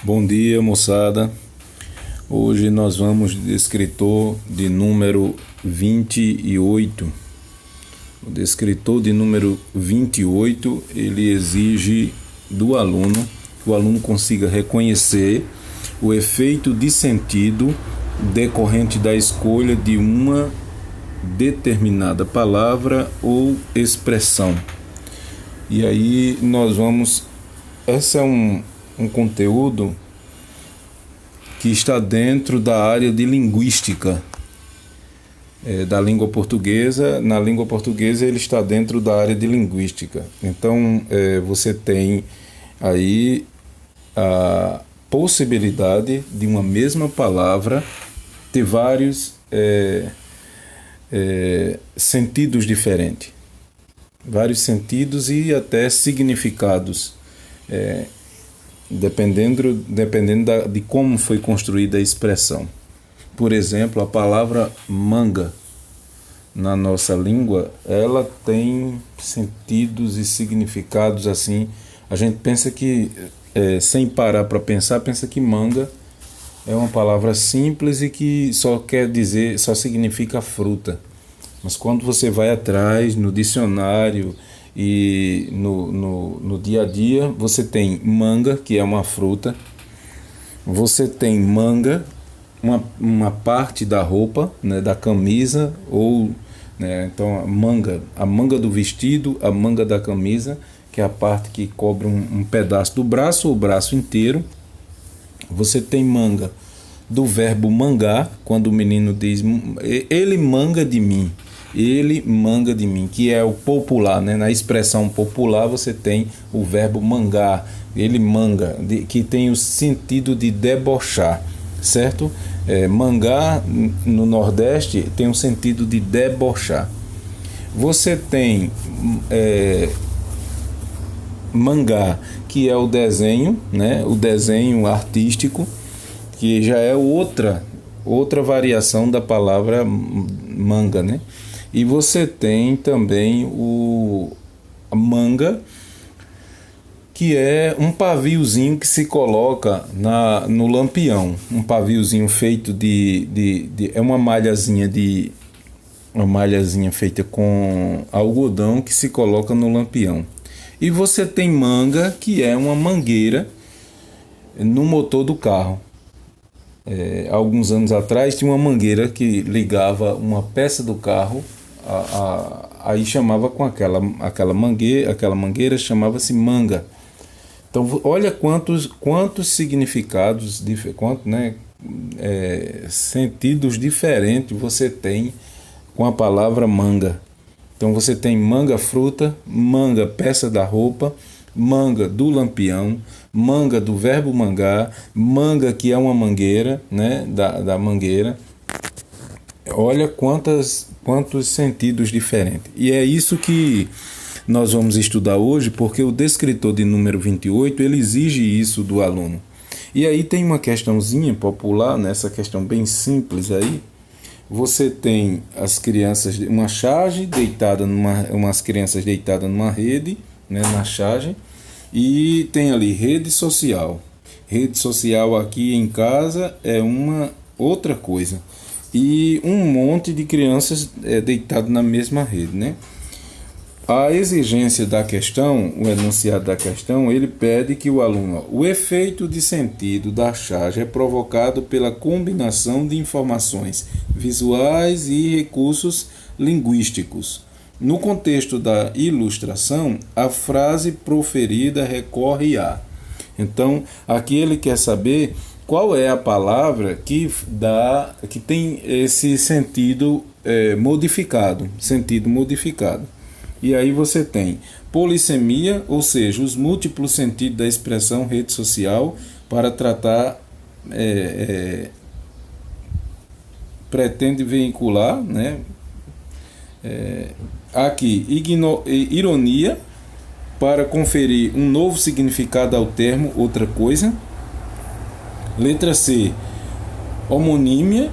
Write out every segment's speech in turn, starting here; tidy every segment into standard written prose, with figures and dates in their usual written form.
Bom dia, moçada. Hoje nós vamos de descritor de número 28. O descritor de número 28, ele exige do aluno que o aluno consiga reconhecer o efeito de sentido decorrente da escolha de uma determinada palavra ou expressão. E aí nós vamos... Esse é um conteúdo que está dentro da área de linguística da língua portuguesa. Na língua portuguesa ele está dentro da área de linguística. Então você tem aí a possibilidade de uma mesma palavra ter vários sentidos diferentes. Vários sentidos e até significados, dependendo de como foi construída a expressão. Por exemplo, a palavra manga, na nossa língua, ela tem sentidos e significados assim. A gente pensa que, sem parar para pensar, pensa que manga é uma palavra simples e que só significa fruta. Mas quando você vai atrás no dicionário e no dia a dia, você tem manga, que é uma fruta. Você tem manga, uma parte da roupa, né, da camisa, ou então a manga do vestido, a manga da camisa, que é a parte que cobre um pedaço do braço ou o braço inteiro. Você tem manga do verbo mangar, quando o menino diz ele manga de mim. Ele manga de mim, que é o popular, né? Na expressão popular você tem o verbo mangar, ele manga, que tem o sentido de debochar, certo? Mangar no Nordeste tem o sentido de debochar. Você tem mangá, que é o desenho, né? O desenho artístico, que já é outra variação da palavra manga, né? E você tem também a manga, que é um paviozinho que se coloca no lampião. Um paviozinho feito é uma malhazinha feita com algodão que se coloca no lampião. E você tem manga, que é uma mangueira no motor do carro. Alguns anos atrás tinha uma mangueira que ligava uma peça do carro, aí chamava com aquela mangueira chamava-se manga. Então olha quantos significados, sentidos diferentes você tem com a palavra manga. Então você tem manga fruta, manga peça da roupa, manga do lampião, manga do verbo mangar, manga que é uma mangueira, né, da mangueira. Olha quantos sentidos diferentes. E é isso que nós vamos estudar hoje, porque o descritor de número 28, ele exige isso do aluno. E aí tem uma questãozinha popular, nessa questão bem simples aí. Você tem as crianças, uma charge deitada umas crianças deitadas numa rede, né, na charge, e tem ali rede social. Rede social aqui em casa é uma outra coisa. E um monte de crianças deitadas na mesma rede, né? A exigência da questão, o enunciado da questão, ele pede que o aluno... O efeito de sentido da charge é provocado pela combinação de informações visuais e recursos linguísticos. No contexto da ilustração, a frase proferida recorre a... Então, aqui ele quer saber qual é a palavra que tem esse sentido modificado. E aí você tem polissemia, ou seja, os múltiplos sentidos da expressão rede social para tratar, pretende veicular, né? Aqui, ironia, para conferir um novo significado ao termo outra coisa. Letra C, homonímia,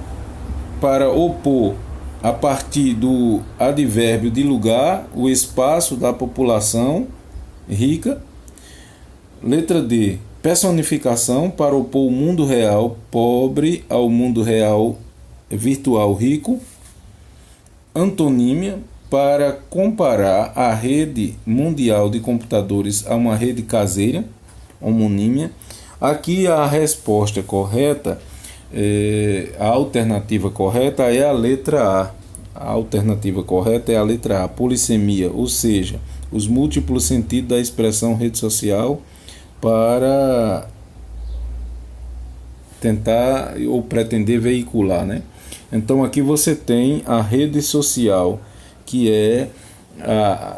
para opor a partir do advérbio de lugar o espaço da população rica. Letra D, Personificação para opor o mundo real pobre ao mundo real virtual rico. Antonímia para comparar a rede mundial de computadores a uma rede caseira. Homonímia. Aqui a resposta correta, a alternativa correta é a letra A. A alternativa correta é a letra A, polissemia, ou seja, os múltiplos sentidos da expressão rede social para tentar ou pretender veicular, né? Então aqui você tem a rede social, que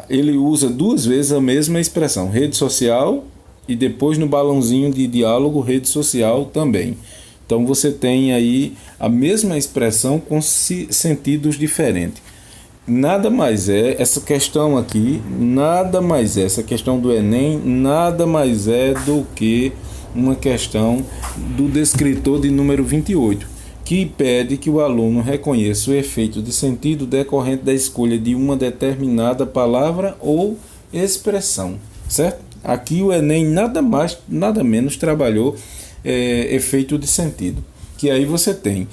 ele usa duas vezes a mesma expressão, rede social, e depois no balãozinho de diálogo, rede social também. Então você tem aí a mesma expressão com sentidos diferentes. Nada mais é essa questão aqui, essa questão do Enem, nada mais é do que uma questão do descritor de número 28, que pede que o aluno reconheça o efeito de sentido decorrente da escolha de uma determinada palavra ou expressão, certo? Aqui o Enem nada mais, nada menos trabalhou efeito de sentido, que aí você tem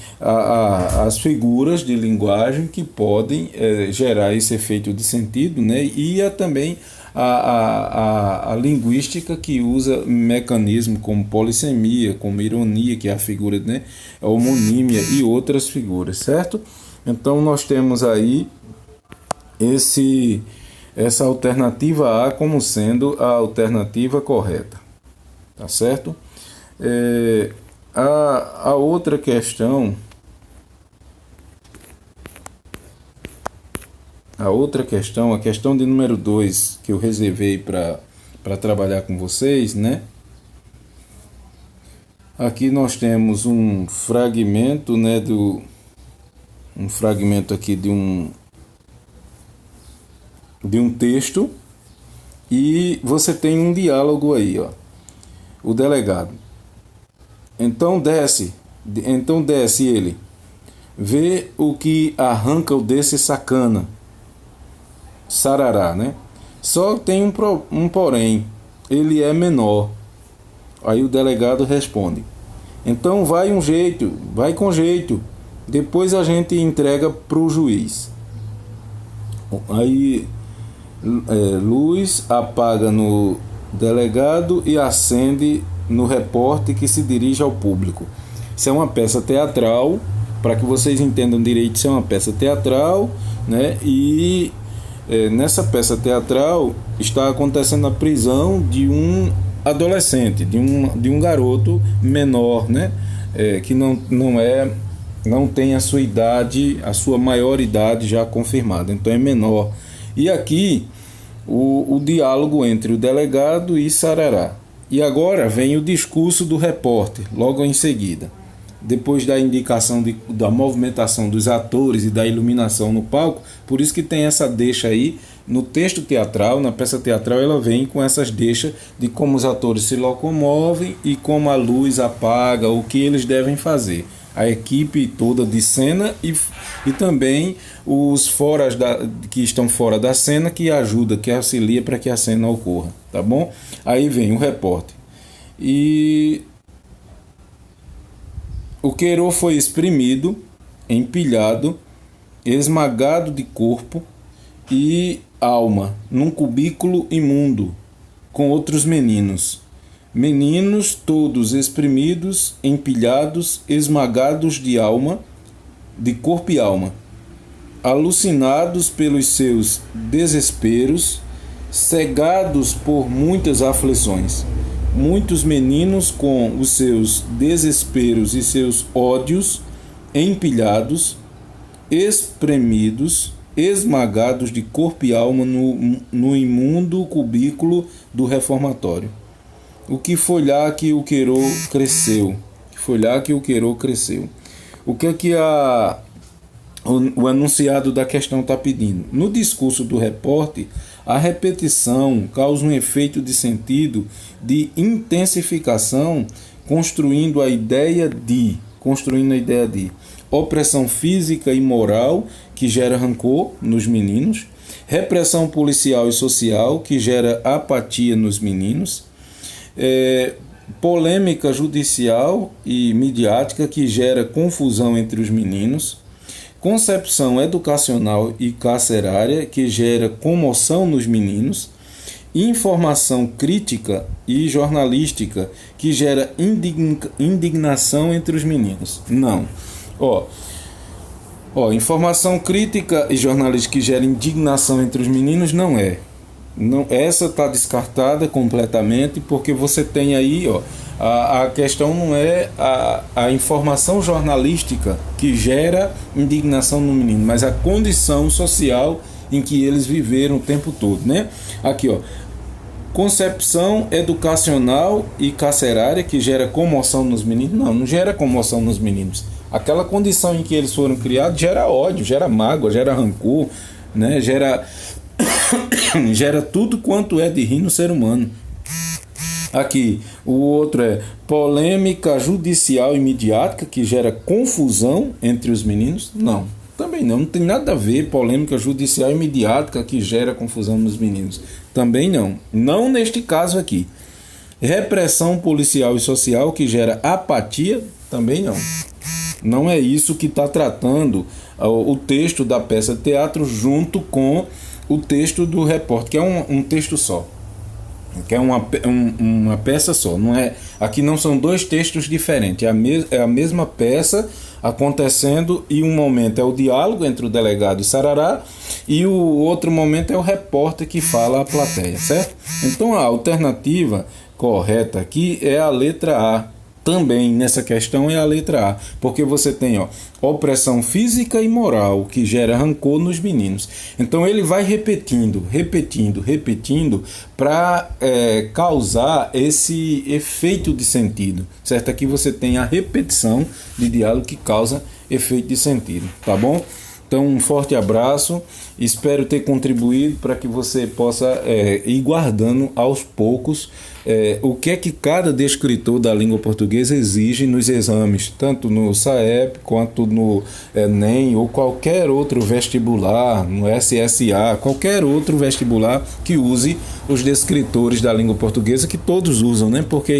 as figuras de linguagem que podem gerar esse efeito de sentido, né? E também a linguística, que usa mecanismos como polissemia, como ironia, que é a figura, né? A homonímia e outras figuras, certo? Então nós temos aí essa alternativa A como sendo a alternativa correta, tá certo? A outra questão, a questão de número 2, que eu reservei para trabalhar com vocês, né? Aqui nós temos um fragmento, né, um fragmento aqui de um texto, e você tem um diálogo aí, ó. O delegado: Então desce ele. Vê o que arranca o desse sacana. Sarará, né? Só tem um porém. Ele é menor. Aí o delegado responde: Então vai com jeito. Depois a gente entrega pro juiz. Aí luz apaga no delegado e acende no repórter que se dirige ao público. Isso é uma peça teatral, para que vocês entendam direito, isso é uma peça teatral, né? E nessa peça teatral está acontecendo a prisão de um adolescente, de um garoto menor, né? Que não tem a sua idade, a sua maioridade já confirmada, então é menor. E aqui o diálogo entre o delegado e Sarará. E agora vem o discurso do repórter, logo em seguida. Depois da indicação da movimentação dos atores e da iluminação no palco, por isso que tem essa deixa aí no texto teatral, na peça teatral, ela vem com essas deixas de como os atores se locomovem e como a luz apaga, o que eles devem fazer. A equipe toda de cena e também os que estão fora da cena, que ajuda, que auxilia para que a cena ocorra, tá bom? Aí vem o repórter. E o Queiro foi espremido, empilhado, esmagado de corpo e alma num cubículo imundo com outros meninos. Meninos todos espremidos, empilhados, esmagados de alma, de corpo e alma, alucinados pelos seus desesperos, cegados por muitas aflições. Muitos meninos com os seus desesperos e seus ódios, empilhados, espremidos, esmagados de corpo e alma no imundo cubículo do reformatório. O que foi lá que o Queiro cresceu? O que é que o enunciado da questão está pedindo? No discurso do repórter, a repetição causa um efeito de sentido de intensificação, construindo a ideia de opressão física e moral, que gera rancor nos meninos, repressão policial e social, que gera apatia nos meninos, polêmica judicial e midiática que gera confusão entre os meninos, concepção educacional e carcerária que gera comoção nos meninos, informação crítica e jornalística que gera indignação entre os meninos. Não. Informação crítica e jornalística que gera indignação entre os meninos não é. Não, essa está descartada completamente, porque você tem aí, a questão não é a informação jornalística que gera indignação no menino, mas a condição social em que eles viveram o tempo todo, né? Aqui, concepção educacional e carcerária que gera comoção nos meninos. Não gera comoção nos meninos. Aquela condição em que eles foram criados gera ódio, gera mágoa, gera rancor, né? Gera tudo quanto é de rir no ser humano. Aqui, o outro é polêmica judicial e midiática que gera confusão entre os meninos. Não, também não tem nada a ver polêmica judicial e midiática que gera confusão nos meninos. Também não neste caso aqui. Repressão policial e social que gera apatia. Também não é isso que está tratando o texto da peça de teatro junto com o texto do repórter, que é um texto só, que é uma peça só. Não é, aqui não são dois textos diferentes, é a mesma peça acontecendo, e um momento é o diálogo entre o delegado e Sarará, e o outro momento é o repórter que fala à plateia, certo? Então a alternativa correta aqui é a letra A. Também nessa questão é a letra A, porque você tem opressão física e moral que gera rancor nos meninos. Então ele vai repetindo para causar esse efeito de sentido, certo? Aqui você tem a repetição de diálogo que causa efeito de sentido, tá bom? Então, um forte abraço, espero ter contribuído para que você possa ir guardando aos poucos o que é que cada descritor da língua portuguesa exige nos exames, tanto no SAEP quanto no ENEM ou qualquer outro vestibular, no SSA, qualquer outro vestibular que use os descritores da língua portuguesa, que todos usam, né? Porque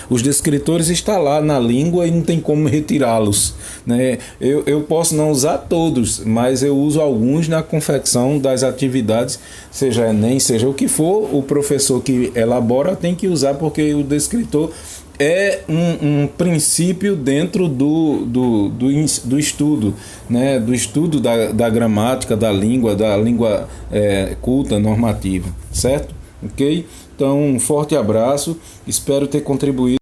os descritores estão lá na língua e não tem como retirá-los, né? Eu posso não usar todos, mas eu uso alguns na confecção das atividades, seja ENEM, seja o que for, o professor que elabora tem que usar, porque o descritor é um princípio dentro do estudo, né? Do estudo da gramática, da língua culta, normativa, certo? Ok? Então, um forte abraço, espero ter contribuído.